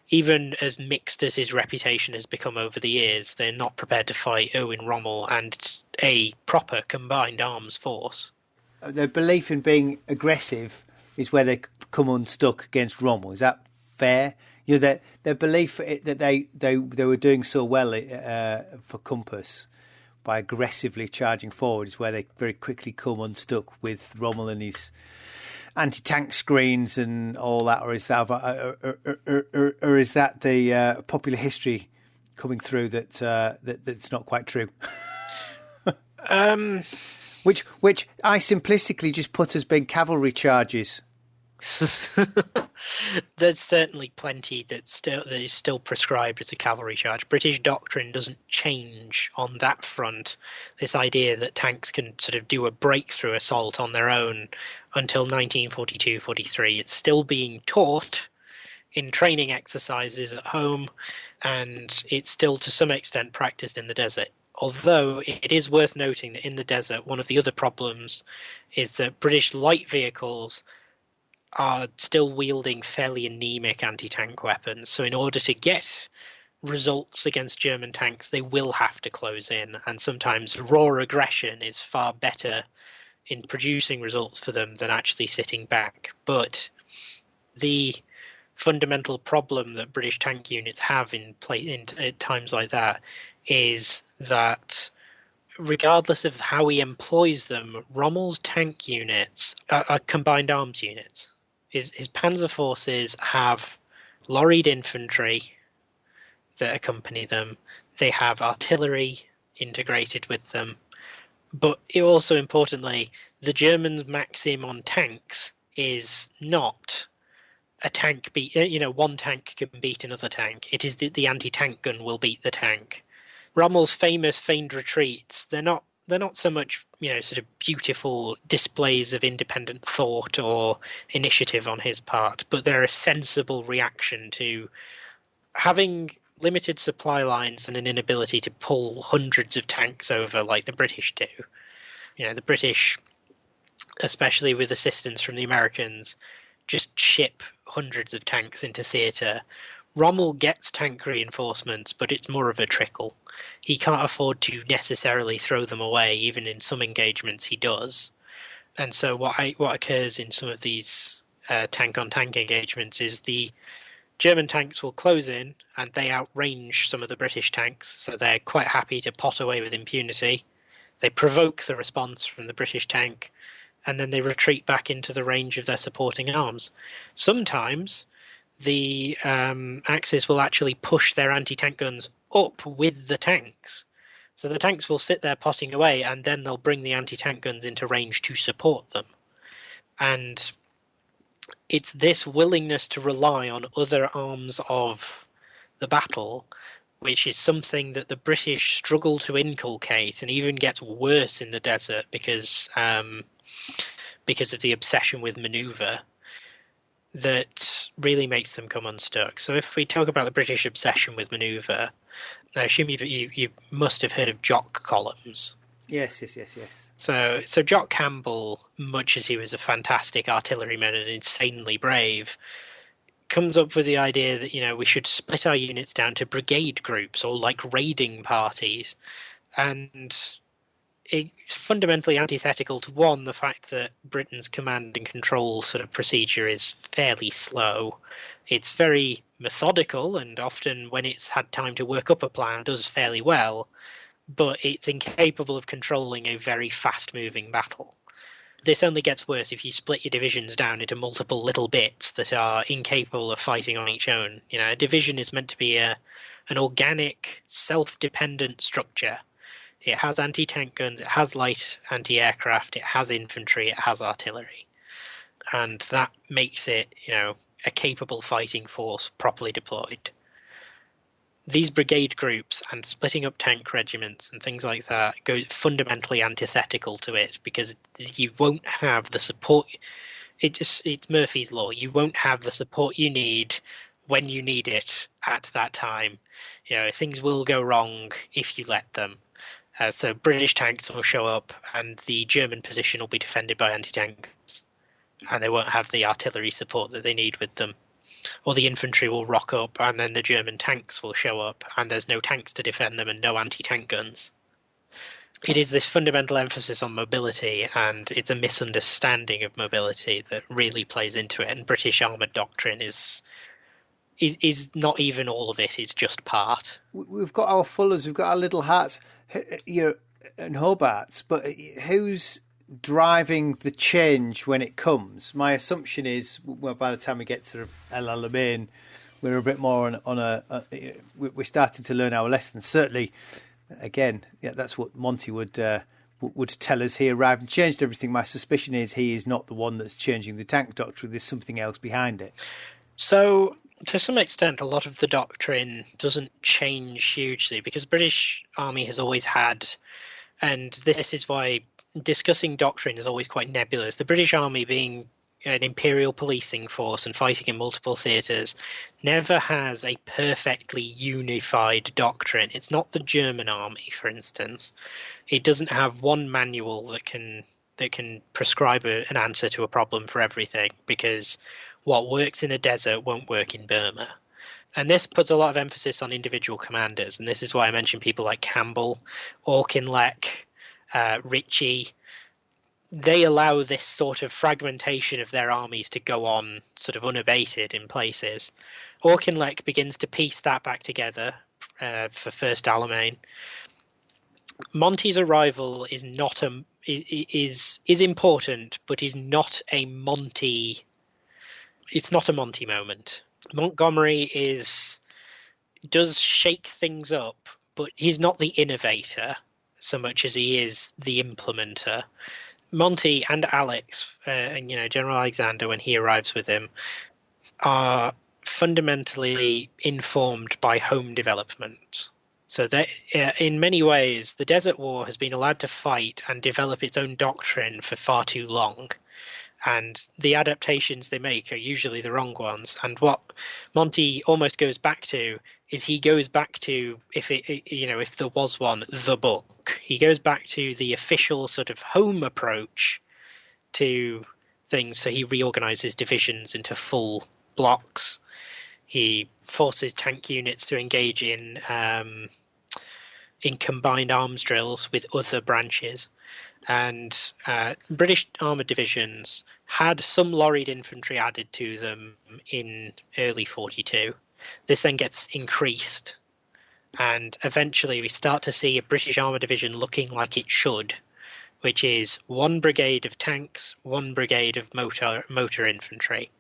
Even as mixed as his reputation has become over the years, they're not prepared to fight Erwin Rommel and a proper combined arms force. Their belief in being aggressive is where they come unstuck against Rommel. Is that fair? Their belief that they were doing so well for Compass by aggressively charging forward is where they very quickly come unstuck with Rommel and his anti-tank screens and all that, or is that the popular history coming through that's not quite true? Which I simplistically just put as being cavalry charges. There's certainly plenty that is still prescribed as a cavalry charge. British doctrine doesn't change on that front. This idea that tanks can sort of do a breakthrough assault on their own until 1942-43. It's still being taught in training exercises at home, and it's still to some extent practiced in the desert. Although it is worth noting that in the desert, one of the other problems is that British light vehicles are still wielding fairly anemic anti-tank weapons. So in order to get results against German tanks, they will have to close in. And sometimes raw aggression is far better in producing results for them than actually sitting back. But the fundamental problem that British tank units have in times like that is that regardless of how he employs them, Rommel's tank units are combined arms units. His panzer forces have lorried infantry that accompany them. They have artillery integrated with them. But also importantly, the Germans' maxim on tanks is not a tank one tank can beat another tank. It is the anti-tank gun will beat the tank. Rommel's famous feigned retreats, they're not so much, sort of beautiful displays of independent thought or initiative on his part, but they're a sensible reaction to having limited supply lines and an inability to pull hundreds of tanks over like the British do. The British, especially with assistance from the Americans, just ship hundreds of tanks into theatre. Rommel gets tank reinforcements, but it's more of a trickle. He can't afford to necessarily throw them away, even in some engagements he does. And so what occurs in some of these tank-on-tank engagements is the German tanks will close in and they outrange some of the British tanks, so they're quite happy to pot away with impunity. They provoke the response from the British tank, and then they retreat back into the range of their supporting arms. Sometimes the Axis will actually push their anti-tank guns up with the tanks. So the tanks will sit there potting away, and then they'll bring the anti-tank guns into range to support them. And it's this willingness to rely on other arms of the battle, which is something that the British struggle to inculcate, and even gets worse in the desert because of the obsession with manoeuvre, that really makes them come unstuck. So if we talk about the British obsession with manoeuvre, I assume you must have heard of Jock columns. Yes. So Jock Campbell, much as he was a fantastic artilleryman and insanely brave, comes up with the idea that we should split our units down to brigade groups or like raiding parties, and it's fundamentally antithetical to the fact that Britain's command and control sort of procedure is fairly slow. It's very methodical, and often when it's had time to work up a plan does fairly well, but it's incapable of controlling a very fast-moving battle. This only gets worse if you split your divisions down into multiple little bits that are incapable of fighting on each own. A division is meant to be an organic, self-dependent structure. It has anti-tank guns, it has light anti-aircraft, it has infantry, it has artillery. And that makes it, a capable fighting force properly deployed. These brigade groups and splitting up tank regiments and things like that go fundamentally antithetical to it, because you won't have the support. It's Murphy's Law. You won't have the support you need when you need it at that time. Things will go wrong if you let them. So British tanks will show up and the German position will be defended by anti-tanks, and they won't have the artillery support that they need with them. Or the infantry will rock up and then the German tanks will show up and there's no tanks to defend them and no anti-tank guns. It is this fundamental emphasis on mobility, and it's a misunderstanding of mobility that really plays into it, and British armoured doctrine is not even all of it, it's just part. We've got our Fullers, we've got our Little Hearts, and Hobarts, but who's driving the change when it comes? My assumption is, well, by the time we get to El Alamein, we're a bit more we're starting to learn our lessons. Certainly, again, that's what Monty would tell us. He arrived and changed everything. My suspicion is he is not the one that's changing the tank doctrine. There's something else behind it. So, to some extent, a lot of the doctrine doesn't change hugely, because the British Army has always had, and this is why discussing doctrine is always quite nebulous. The British Army, being an imperial policing force and fighting in multiple theatres, never has a perfectly unified doctrine. It's not the German army, for instance. It doesn't have one manual that can prescribe an answer to a problem for everything, because what works in a desert won't work in Burma. And this puts a lot of emphasis on individual commanders, and this is why I mentioned people like Campbell, Auchinleck, Ritchie. They allow this sort of fragmentation of their armies to go on sort of unabated in places. Auchinleck begins to piece that back together for First Alamein. Monty's arrival is important, but is not a Monty. It's not a Monty moment. Montgomery does shake things up, but he's not the innovator so much as he is the implementer. Monty and Alex, and General Alexander, when he arrives with him, are fundamentally informed by home development. So that in many ways, the Desert War has been allowed to fight and develop its own doctrine for far too long. and the adaptations they make are usually the wrong ones. And what Monty almost goes back to is he goes back to, if there was one, the book. He goes back to the official sort of home approach to things. So he reorganizes divisions into full blocks. He forces tank units to engage in combined arms drills with other branches. And British armoured divisions had some lorried infantry added to them in early 42. This then gets increased, and eventually we start to see a British armoured division looking like it should, which is one brigade of tanks, one brigade of motor infantry,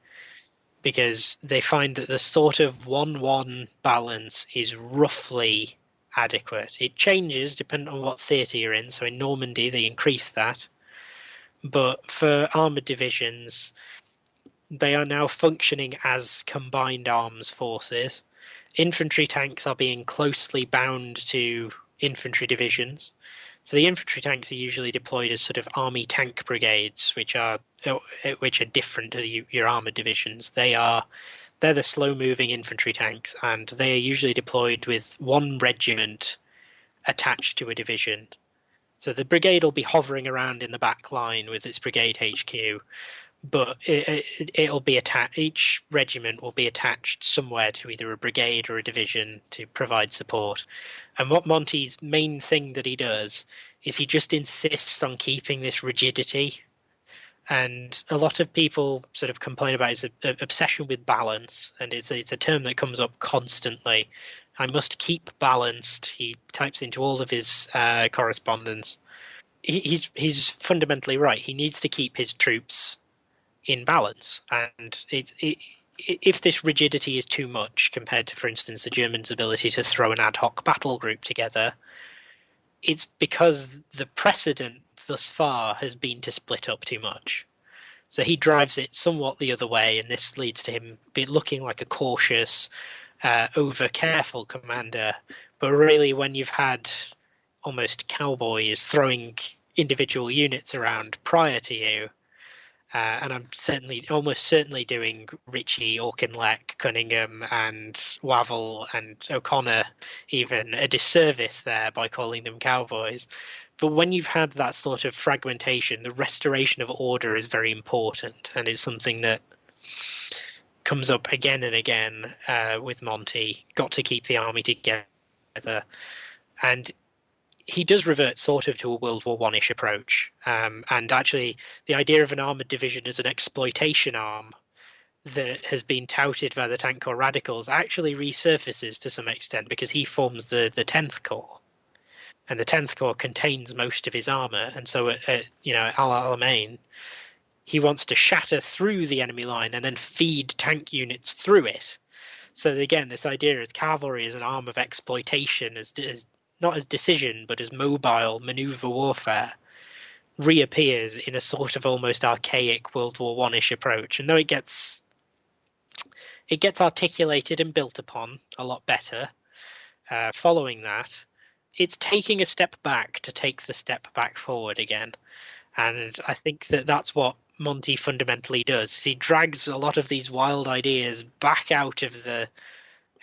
because they find that the sort of 1-1 balance is roughly adequate. It changes depending on what theatre you're in. So in Normandy, they increase that. But for armoured divisions, they are now functioning as combined arms forces. Infantry tanks are being closely bound to infantry divisions. So the infantry tanks are usually deployed as sort of army tank brigades, which are different to your armoured divisions. They're the slow-moving infantry tanks, and they are usually deployed with one regiment attached to a division. So the brigade will be hovering around in the back line with its brigade HQ, but it'll be each regiment will be attached somewhere to either a brigade or a division to provide support. And what Monty's main thing that he does is he just insists on keeping this rigidity. And a lot of people sort of complain about his obsession with balance, and it's a term that comes up constantly. I must keep balanced. He types into all of his correspondence. He's fundamentally right. He needs to keep his troops in balance, and if this rigidity is too much compared to, for instance, the Germans' ability to throw an ad hoc battle group together, it's because the precedent thus far has been to split up too much. So he drives it somewhat the other way, and this leads to him looking like a cautious, over-careful commander. But really, when you've had almost cowboys throwing individual units around prior to you, and I'm almost certainly doing Ritchie, Auchinleck, Cunningham, and Wavell and O'Connor even a disservice there by calling them cowboys. But when you've had that sort of fragmentation, the restoration of order is very important, and it's something that comes up again and again with Monty. Got to keep the army together. And he does revert sort of to a World War One-ish approach. And actually, the idea of an armoured division as an exploitation arm that has been touted by the Tank Corps radicals actually resurfaces to some extent, because he forms the 10th Corps. And the 10th Corps contains most of his armour. And so at Al Alamein, he wants to shatter through the enemy line and then feed tank units through it. So again, this idea of cavalry as an arm of exploitation, as not as decision, but as mobile manoeuvre warfare, reappears in a sort of almost archaic World War One-ish approach. And though it gets articulated and built upon a lot better following that, it's taking a step back to take the step back forward again. And I think that's what Monty fundamentally does. He drags a lot of these wild ideas back out of the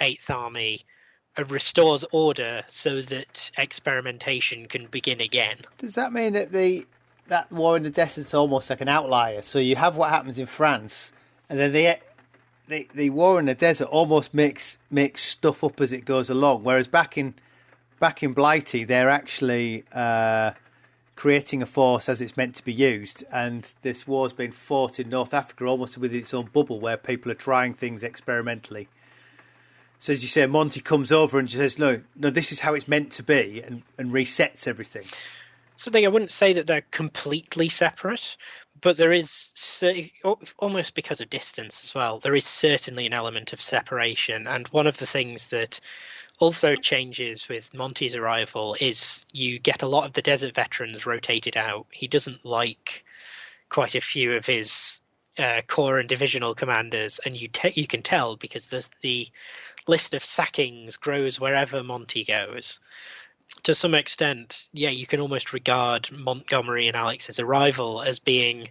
8th Army and restores order so that experimentation can begin again. Does that mean that that war in the desert's almost like an outlier? So you have what happens in France, and then the war in the desert almost makes stuff up as it goes along, whereas back in Blighty, they're actually creating a force as it's meant to be used, and this war's been fought in North Africa almost with its own bubble where people are trying things experimentally. So as you say, Monty comes over and says, no, this is how it's meant to be, and resets everything. So I wouldn't say that they're completely separate, but there is, almost because of distance as well, there is certainly an element of separation. And one of the things that also changes with Monty's arrival is you get a lot of the desert veterans rotated out. He doesn't like quite a few of his corps and divisional commanders, and you can tell because the list of sackings grows wherever Monty goes. to some extent, yeah, you can almost regard Montgomery and Alex's arrival as being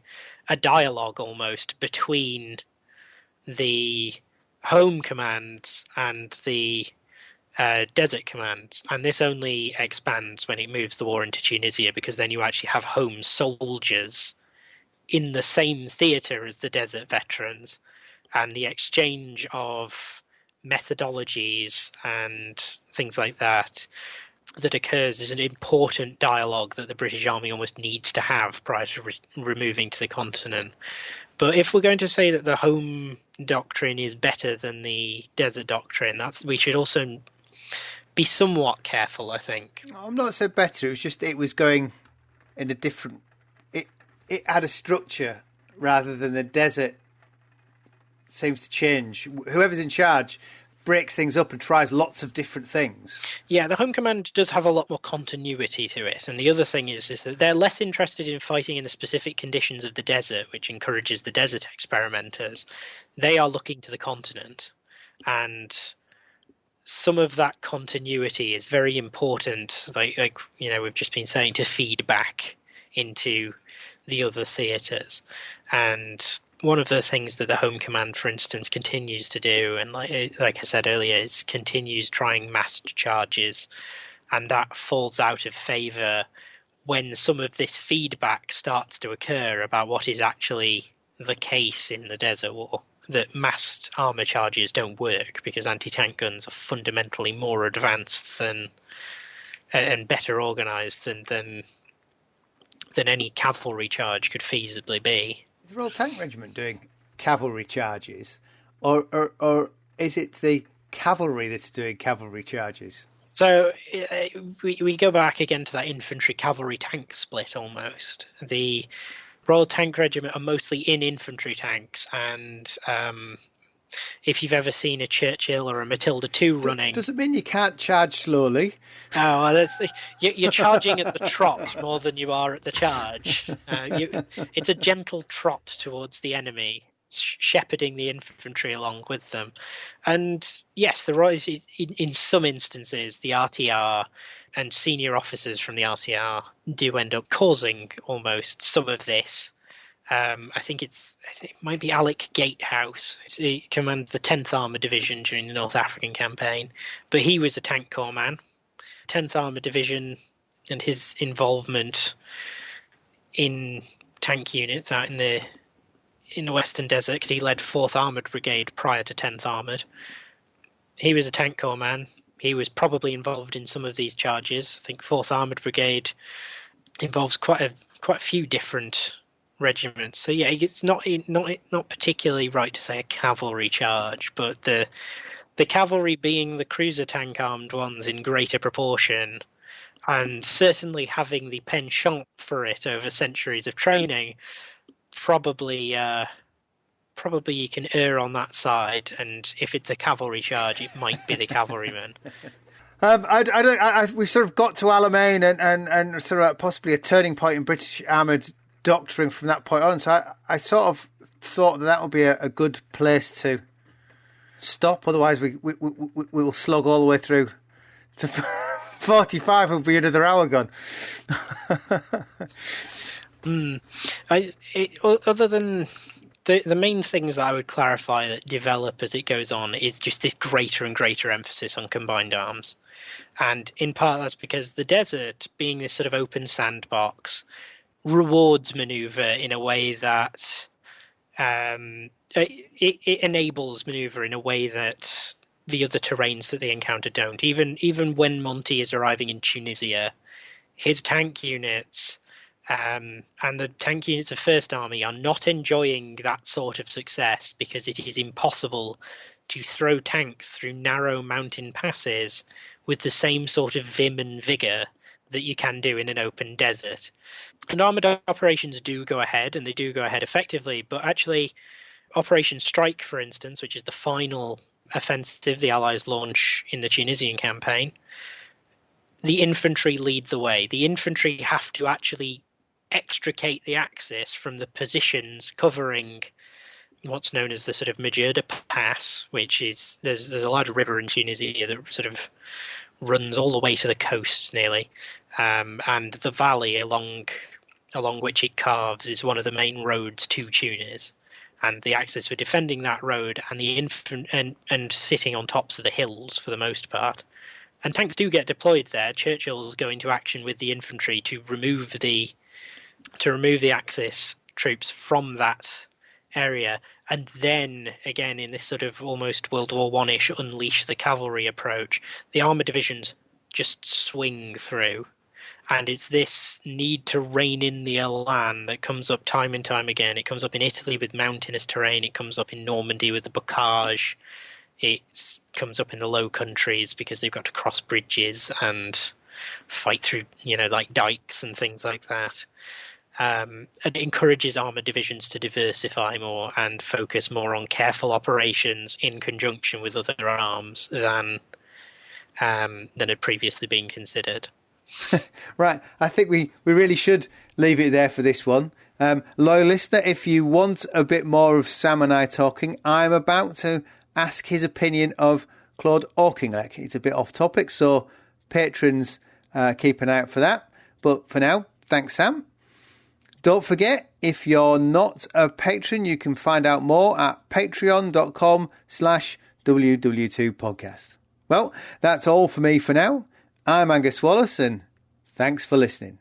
a dialogue almost between the home commands and the desert commands, and this only expands when it moves the war into Tunisia, because then you actually have home soldiers in the same theatre as the desert veterans, and the exchange of methodologies and things like that occurs is an important dialogue that the British Army almost needs to have prior to removing to the continent. But if we're going to say that the home doctrine is better than the desert doctrine, we should also be somewhat careful, I think. I'm not so better. It was just it was going in a different. It had a structure rather than the desert seems to change. Whoever's in charge breaks things up and tries lots of different things. Yeah, the home command does have a lot more continuity to it. And the other thing is that they're less interested in fighting in the specific conditions of the desert, which encourages the desert experimenters. They are looking to the continent. And some of that continuity is very important, like we've just been saying, to feed back into the other theatres. And one of the things that the home command, for instance, continues to do, and like I said earlier, is continues trying massed charges, and that falls out of favour when some of this feedback starts to occur about what is actually the case in the Desert War, that massed armour charges don't work because anti-tank guns are fundamentally more advanced than and better organised than any cavalry charge could feasibly be. Is the Royal Tank Regiment doing cavalry charges, or is it the cavalry that's doing cavalry charges? So we go back again to that infantry cavalry tank split almost. The Royal Tank Regiment are mostly in infantry tanks, and if you've ever seen a Churchill or a Matilda II running... Does it mean you can't charge slowly? Oh, well, you're charging at the trot more than you are at the charge. It's a gentle trot towards the enemy, shepherding the infantry along with them. And yes, in some instances, the RTR and senior officers from the RTR do end up causing almost some of this. I think it might be Alec Gatehouse. He commands the 10th Armoured Division during the North African campaign, but he was a tank corps man. 10th Armoured Division and his involvement in tank units out in the Western Desert, because he led 4th Armoured Brigade prior to 10th Armoured. He was a tank corps man. He was probably involved in some of these charges. I think 4th Armoured Brigade involves quite a few different regiments. So yeah, it's not particularly right to say a cavalry charge, but the cavalry being the cruiser tank armed ones in greater proportion, and certainly having the penchant for it over centuries of training, probably you can err on that side. And if it's a cavalry charge, it might be the cavalrymen. We sort of got to Alamein and sort of possibly a turning point in British armoured doctrine from that point on. So I sort of thought that would be a good place to stop. Otherwise, we will slog all the way through to 45. Will be another hour gone. Other than the main things that I would clarify that develop as it goes on is just this greater and greater emphasis on combined arms. And in part that's because the desert, being this sort of open sandbox, rewards manoeuvre in a way that it enables manoeuvre in a way that the other terrains that they encounter don't. Even when Monty is arriving in Tunisia, his tank units and the tank units of First Army are not enjoying that sort of success because it is impossible to throw tanks through narrow mountain passes with the same sort of vim and vigour that you can do in an open desert. And armoured operations do go ahead, and they do go ahead effectively, but actually Operation Strike, for instance, which is the final offensive the Allies launch in the Tunisian campaign, the infantry lead the way. The infantry have to actually extricate the Axis from the positions covering what's known as the sort of Majerda Pass, which is there's a large river in Tunisia that sort of runs all the way to the coast nearly, and the valley along which it carves is one of the main roads to Tunis. And the Axis were defending that road and sitting on tops of the hills for the most part. And tanks do get deployed there. Churchill's go into action with the infantry to remove the Axis troops from that area, and then again in this sort of almost World War One-ish unleash the cavalry approach. The armoured divisions just swing through. And it's this need to rein in the elan that comes up time and time again. It comes up in Italy with mountainous terrain. It comes up in Normandy with the bocage. It comes up in the Low Countries because they've got to cross bridges and fight through, like dikes and things like that. And it encourages armoured divisions to diversify more and focus more on careful operations in conjunction with other arms than had previously been considered. Right, I think we really should leave it there for this one. Loyal listener, if you want a bit more of Sam and I talking, I'm about to ask his opinion of Claude Auchinleck. It's a bit off topic, so patrons keep an eye out for that. But for now, thanks, Sam. Don't forget, if you're not a patron, you can find out more at patreon.com/WW2podcast. Well, that's all for me for now. I'm Angus Wallace, and thanks for listening.